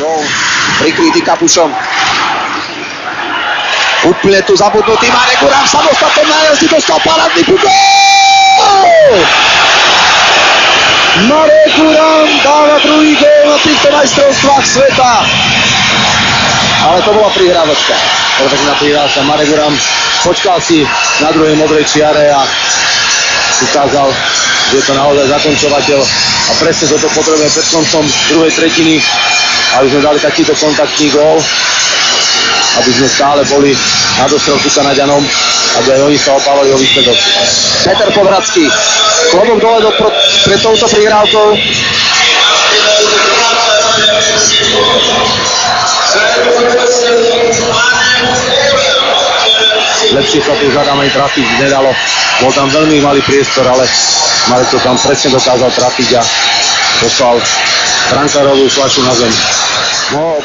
Bol prikrytý kapušom. Úplne tu zabudnutý Marek Uram sa dostal ten najazdy, dostal parádny puk. Marek Uram dáva druhý gól na týchto majstrovstvách sveta. Ale to bola prihrávačka. Perfektná prihrávačka. Marek Uram počkal si na druhej modrej čiare a ukázal, že je to naozaj zakončovateľ a presne toto potrebujeme pred koncom druhej tretiny, aby sme dali takýto kontaktný gól, aby sme stále boli na dostrelku Kanaďanom, aby aj oni sa opávali o výsledok. Peter Povracký, klobok dole pred touto prihrávkou. Lepšie sa tu zadám aj trafiť nedalo. Bol tam veľmi malý priestor, ale Marek to tam presne dokázal trafiť a poslal brankárovú fľašu na zem. No,